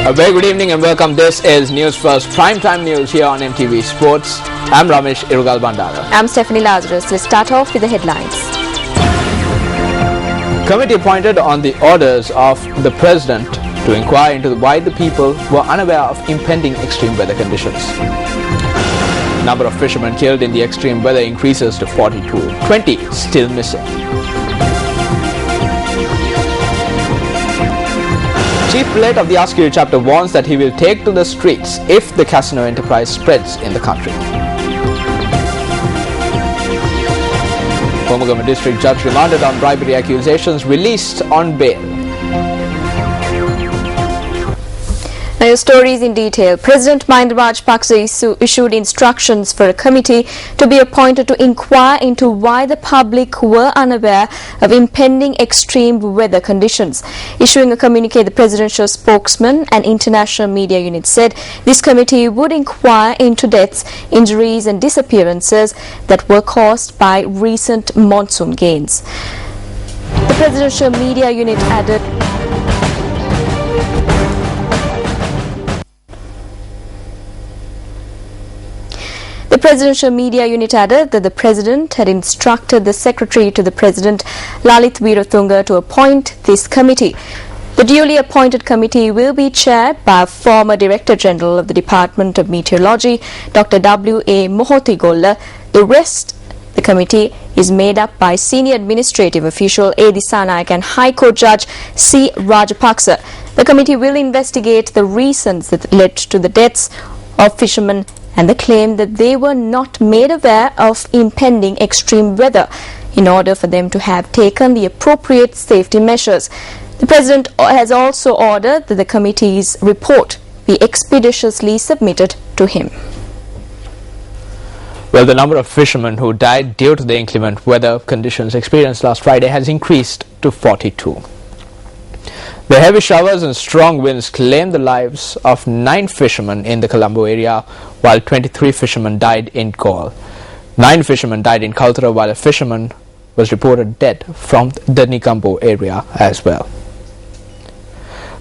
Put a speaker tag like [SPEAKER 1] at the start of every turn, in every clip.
[SPEAKER 1] A very good evening and welcome. This is News First Primetime News here on MTV Sports. I'm Ramesh Irugal Bandara.
[SPEAKER 2] I'm Stephanie Lazarus. Let's start off with the headlines.
[SPEAKER 1] Committee appointed on the orders of the President to inquire into why the people were unaware of impending extreme weather conditions. Number of fishermen killed in the extreme weather increases to 42. 20 still missing. Chief Prelate of the Askiri chapter warns that he will take to the streets if the casino enterprise spreads in the country. Pomagama District Judge remanded on bribery accusations, released on bail.
[SPEAKER 2] Now your stories in detail. President Mahinda Rajapaksa issued instructions for a committee to be appointed to inquire into why the public were unaware of impending extreme weather conditions. Issuing a communique, the presidential spokesman and international media unit said this committee would inquire into deaths, injuries and disappearances that were caused by recent monsoon gains. The presidential media unit added The presidential media unit added that the president had instructed the secretary to the president, Lalit Weeratunga, to appoint this committee. The duly appointed committee will be chaired by a former Director General of the Department of Meteorology, Dr. W.A. Mohotigolla. The rest the committee is made up by senior administrative official A. Disanayak and High Court Judge C. Rajapaksa. The committee will investigate the reasons that led to the deaths of fishermen and the claim that they were not made aware of impending extreme weather in order for them to have taken the appropriate safety measures. The President has also ordered that the committee's report be expeditiously submitted to him.
[SPEAKER 1] Well, the number of fishermen who died due to the inclement weather conditions experienced last Friday has increased to 42. The heavy showers and strong winds claimed the lives of 9 fishermen in the Colombo area, while 23 fishermen died in Galle. 9 fishermen died in Kaltara, while a fisherman was reported dead from the Nikambo area as well.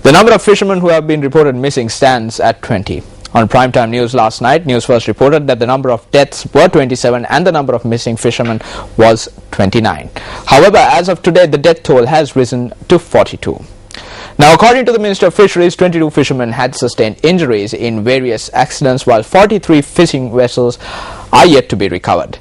[SPEAKER 1] The number of fishermen who have been reported missing stands at 20. On Primetime News last night, News First reported that the number of deaths were 27 and the number of missing fishermen was 29. However, as of today, the death toll has risen to 42. Now, according to the Minister of Fisheries, 22 fishermen had sustained injuries in various accidents, while 43 fishing vessels are yet to be recovered.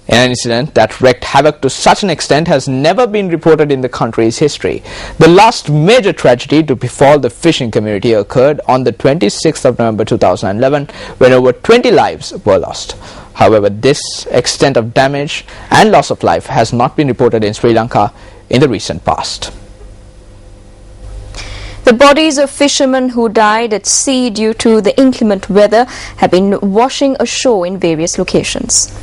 [SPEAKER 1] An incident that wreaked havoc to such an extent has never been reported in the country's history. The last major tragedy to befall the fishing community occurred on the 26th of November 2011, when over 20 lives were lost. However, this extent of damage and loss of life has not been reported in Sri Lanka in the recent past.
[SPEAKER 2] The bodies of fishermen who died at sea due to the inclement weather have been washing ashore in various locations.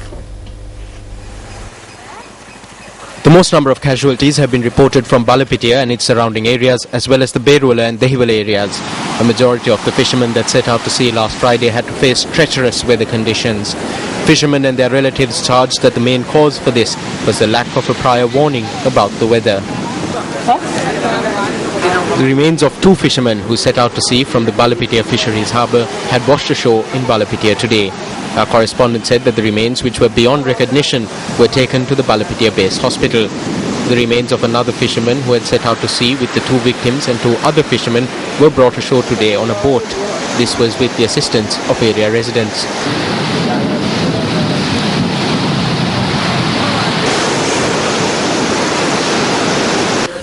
[SPEAKER 3] The most number of casualties have been reported from Balapitia and its surrounding areas, as well as the Berula and Dehiwala areas. A majority of the fishermen that set out to sea last Friday had to face treacherous weather conditions. Fishermen and their relatives charged that the main cause for this was the lack of a prior warning about the weather. The remains of 2 fishermen who set out to sea from the Balapitia Fisheries Harbour had washed ashore in Balapitia today. Our correspondent said that the remains, which were beyond recognition, were taken to the Balapitia Base Hospital. The remains of another fisherman who had set out to sea with the 2 victims and 2 other fishermen were brought ashore today on a boat. This was with the assistance of area residents.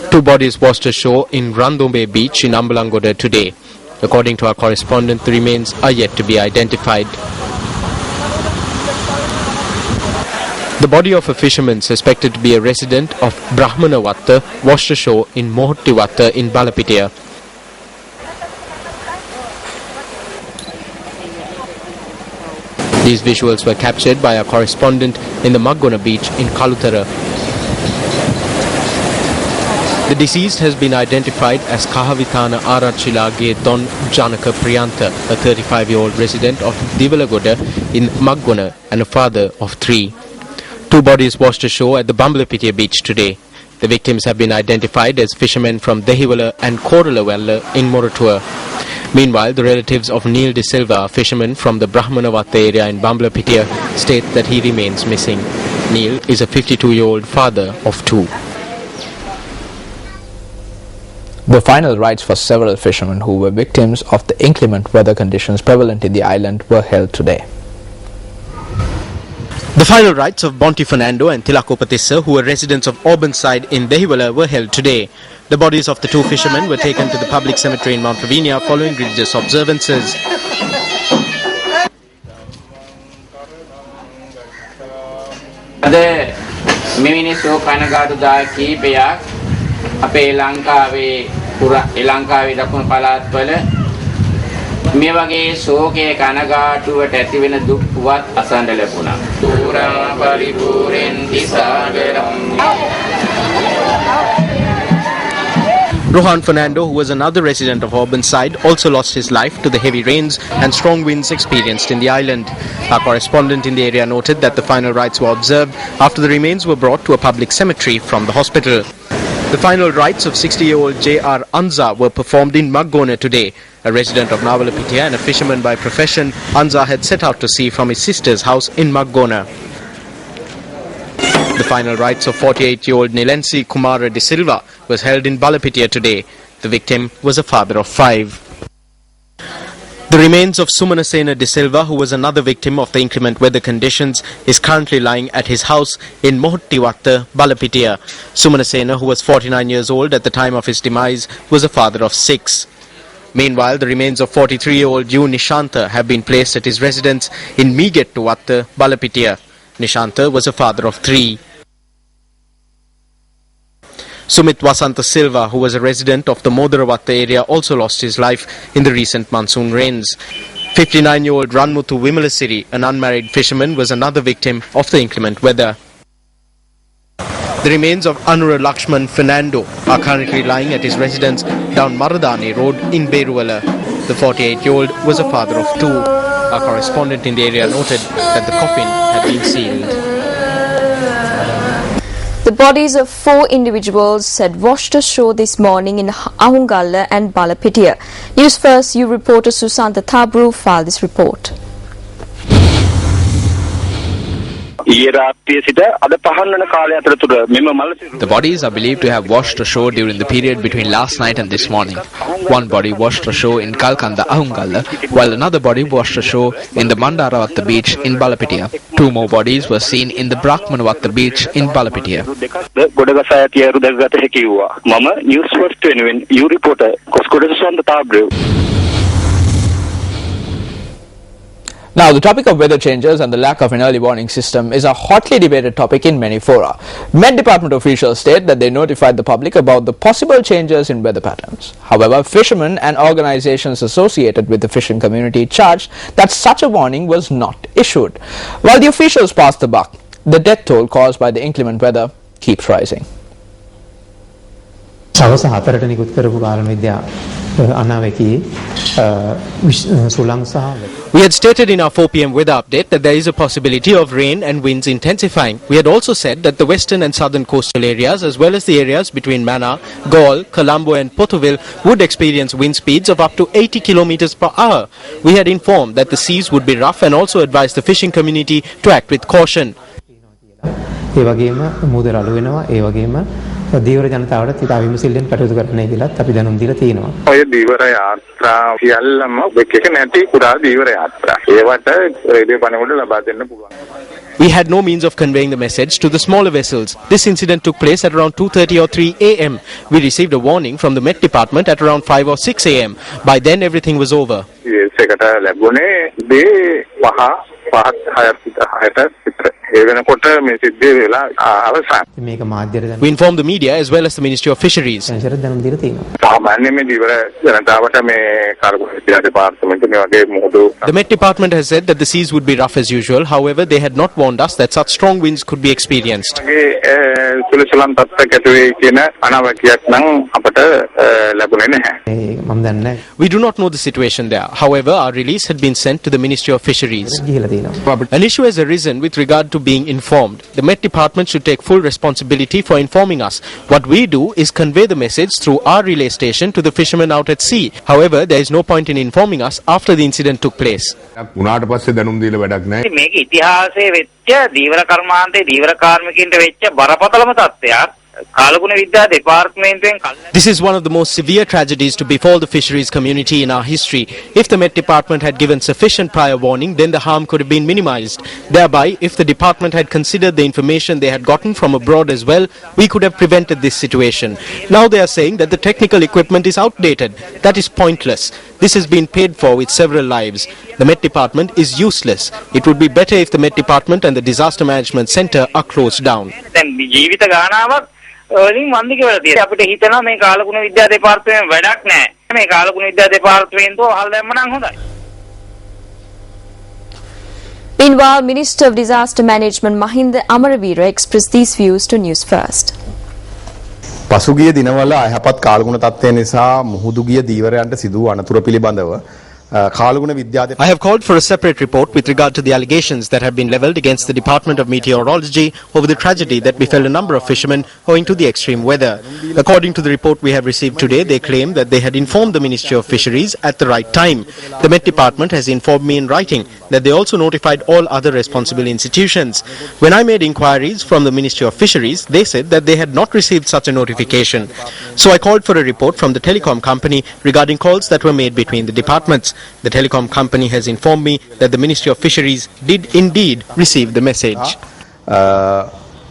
[SPEAKER 3] Two bodies washed ashore in Randombe Beach in Ambalangoda today. According to our correspondent, the remains are yet to be identified. The body of a fisherman suspected to be a resident of Brahmanavatta washed ashore in Mohottivatta in Balapitia. These visuals were captured by our correspondent in the Maggona beach in Kalutara. The deceased has been identified as Kahavithana Arachilage Don Janaka Priyanta, a 35-year-old resident of Divalagoda in Maggona and a father of 3. 2 bodies washed ashore at the Bambalapitia beach today. The victims have been identified as fishermen from Dehiwala and Koralavella in Moratua. Meanwhile, the relatives of Neil De Silva, a fisherman from the Brahmanavatta area in Bamblapitiya, state that he remains missing. Neil is a 52-year-old father of two.
[SPEAKER 1] The final rites for several fishermen who were victims of the inclement weather conditions prevalent in the island were held today.
[SPEAKER 3] The final rites of Bonti Fernando and Tilakopatissa, who were residents of Auburnside in Dehiwala, were held today. The bodies of the two fishermen were taken to the public cemetery in Mount Ravinia following religious observances.
[SPEAKER 4] මේ වගේ ශෝකයේ කනගාටුවට ඇති වෙන දුක් වත් අසන්න ලැබුණා. පුරා පරිපූර්ණෙන්ති සාගරම්.
[SPEAKER 3] Rohan Fernando, who was another resident of Auburnside, also lost his life to the heavy rains and strong winds experienced in the island. Our correspondent in the area noted that the final rites were observed after the remains were brought to a public cemetery from the hospital. The final rites of 60-year-old J.R. Anza were performed in Maggona today. A resident of Navalapitiya and a fisherman by profession, Anza had set out to sea from his sister's house in Maggona. The final rites of 48-year-old Nilensi Kumara De Silva was held in Balapitiya today. The victim was a father of 5. The remains of Sumanasena De Silva, who was another victim of the inclement weather conditions, is currently lying at his house in Mohottiwatta, Balapitiya. Sumanasena, who was 49 years old at the time of his demise, was a father of 6. Meanwhile, the remains of 43-year-old U. Nishanta have been placed at his residence in Meegettuwatta, Balapitiya. Nishanta was a father of 3. Sumit Vasanta Silva, who was a resident of the Modaravatta area, also lost his life in the recent monsoon rains. 59-year-old Ranmuthu Vimalasiri, an unmarried fisherman, was another victim of the inclement weather. The remains of Anura Lakshman Fernando are currently lying at his residence down Maradani Road in Beruwala. The 48-year-old was a father of 2. Our correspondent in the area noted that the coffin had been sealed.
[SPEAKER 2] The bodies of 4 individuals had washed ashore this morning in Ahungalla and Balapitiya. News First, you reporter Susantha Thabru filed this report.
[SPEAKER 1] The bodies are believed to have washed ashore during the period between last night and this morning. One body washed ashore in Kalkanda, Ahungalla, while another body washed ashore in the Mandaravatta beach in Balapitiya. 2 more bodies were seen in the Brahmanavatta beach in Balapitiya.
[SPEAKER 5] News First you reporter Susantha Thabru.
[SPEAKER 1] Now, the topic of weather changes and the lack of an early warning system is a hotly debated topic in many fora. Met Department officials state that they notified the public about the possible changes in weather patterns. However, fishermen and organizations associated with the fishing community charged that such a warning was not issued. While the officials passed the buck, the death toll caused by the inclement weather keeps rising.
[SPEAKER 3] We had stated in our 4 p.m. weather update that there is a possibility of rain and winds intensifying. We had also said that the western and southern coastal areas, as well as the areas between Mana, Gaul, Colombo and Potterville, would experience wind speeds of up to 80 kilometers per hour. We had informed that the seas would be rough and also advised the fishing community to act with caution.
[SPEAKER 6] දීවර ජනතාවට ඉතා විමසිල්ලෙන් කටයුතු කරන්නයි කියලාත් අපි දැනුම් දීලා තියෙනවා.
[SPEAKER 5] ඔය දීවර යාත්‍රා සියල්ලම එක නැති කුඩා දීවර යාත්‍රා. ඒවට රේඩියෝ පණිවුඩ ලබා දෙන්න පුළුවන්.
[SPEAKER 3] We had no means of conveying the message to the smaller vessels. This incident took place at around 2:30 or 3 a.m. We received a warning from the Met Department at around 5 or 6 a.m. By then everything was over.
[SPEAKER 5] ඒකට ලැබුණේ දේ පහ
[SPEAKER 3] We informed the media as well as the Ministry of Fisheries. The Met Department has said that the seas would be rough as usual. However, they had not warned us that such strong winds could be experienced.
[SPEAKER 5] සුළුසුලන් තත්ත්වයක් ඇති වෙයි කියන අනාවැකියක් නම් අපට ලැබුණේ නැහැ.
[SPEAKER 6] මම දන්නේ නැහැ.
[SPEAKER 3] We do not know the situation there. However, our release had been sent to the Ministry of Fisheries.
[SPEAKER 6] ගිහිලා තියෙනවා.
[SPEAKER 3] An issue has arisen with regard to being informed. The Met Department should take full responsibility for informing us. What we do is convey the message through our relay station to the fishermen out at sea. However, there is no point in informing us after the incident took place.
[SPEAKER 7] උනාට පස්සේ දැනුම් දීලා වැඩක් නැහැ.
[SPEAKER 8] මේක ඉතිහාසයේ වෙච්ච දීවර කර්මාන්තයේ දීවර කාර්මිකයින්ට වෙච්ච බරපතලම තත්ත්වයක්. කාලගුණ විද්‍යා දෙපාර්තමේන්තුවෙන්
[SPEAKER 3] This is one of the most severe tragedies to befall the fisheries community in our history. If the Met Department had given sufficient prior warning, then the harm could have been minimized. Thereby, if the department had considered the information they had gotten from abroad as well, we could have prevented this situation. Now they are saying that the technical equipment is outdated. That is pointless. This has been paid for with several lives. The Met Department is useless. It would be better if the Met Department and the Disaster Management Center are closed down.
[SPEAKER 8] ජීවිත ගානාවක් වලින් වන්දි කියලා තියෙනවා. අපිට හිතනවා මේ කාලගුණ විද්‍යා දෙපාර්තමේන්තුවෙන් වැඩක් නැහැ. මේ කාලගුණ විද්‍යා දෙපාර්තමේන්තුව අහලා දැම්ම නම් හොඳයි.
[SPEAKER 2] Meanwhile, Minister of Disaster Management Mahinda Amaraweera expressed these views to News First.
[SPEAKER 7] පසුගිය දිනවල අයහපත් කාලගුණ තත්ත්වය නිසා මුහුදුගිය දීවරයන්ට සිදු වූ අනතුර පිළිබඳව කාලගුණ විද්‍යා
[SPEAKER 3] I have called for a separate report with regard to the allegations that have been levelled against the Department of Meteorology over the tragedy that befell a number of fishermen owing to the extreme weather. According to the report we have received today, they claim that they had informed the Ministry of Fisheries at the right time. The Met Department has informed me in writing that they also notified all other responsible institutions. When I made inquiries from the Ministry of Fisheries, they said that they had not received such a notification. So I called for a report from the telecom company regarding calls that were made between the departments. The telecom company has informed me that the Ministry of Fisheries did indeed receive the message.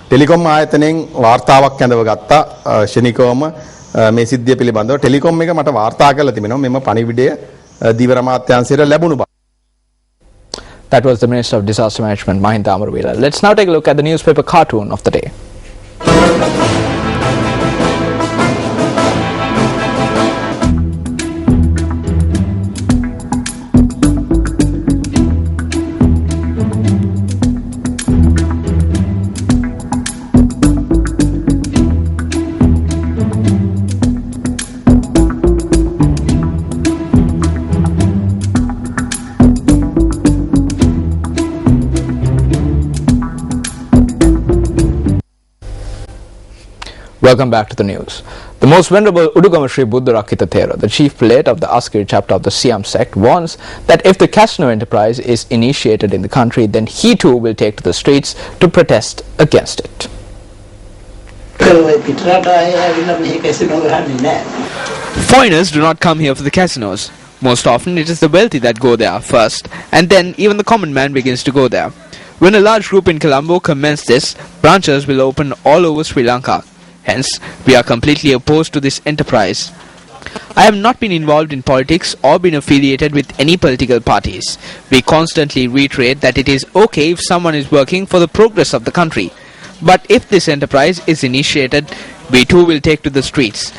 [SPEAKER 7] Telecom ආයතනයෙන් වාර්තාවක් ඇඳව ගත්තා ශනිකවම මේ සිද්ධිය පිළිබඳව Telecom එක මට වාර්තා කරලා තිබෙනවා මෙම පණිවිඩය දීවර අමාත්‍යාංශයට ලැබුණු බව.
[SPEAKER 1] That was the Minister of Disaster Management Mahinda Amaraweera. Let's now take a look at the newspaper cartoon of the day. Welcome back to the news. The Most Venerable Udugama Sri Buddha Rakkhita Thera, the chief prelate of the Askari chapter of the Siam sect, warns that if the casino enterprise is initiated in the country, then he too will take to the streets to protest against it. Foreigners do not come here for the casinos. Most often it is the wealthy that go there first, and then even the common man begins to go there. When a large group in Colombo commence this, branches will open all over Sri Lanka. Hence, we are completely opposed to this enterprise. I have not been involved in politics or been affiliated with any political parties. We constantly reiterate that it is okay if someone is working for the progress of the country. But if this enterprise is initiated, we too will take to the streets.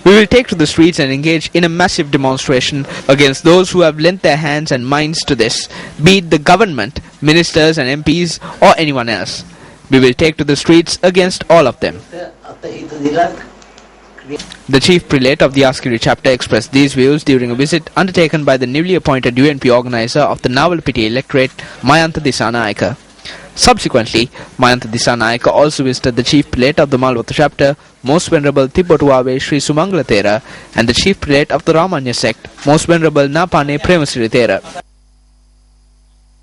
[SPEAKER 1] We will take to the streets and engage in a massive demonstration against those who have lent their hands and minds to this, be it the government, ministers and MPs or anyone else. We will take to the streets against all of them. The chief prelate of the Askari chapter expressed these views during a visit undertaken by the newly appointed UNP organizer of the Nawalpiti electorate, Mayantha Dissanayaka. Subsequently, Mayantha Dissanayaka also visited the chief prelate of the Malwata chapter, Most Venerable Tipotuave Sri Sumangala Thera, and the chief prelate of the Ramanya sect, Most Venerable Napane Premasiri Thera.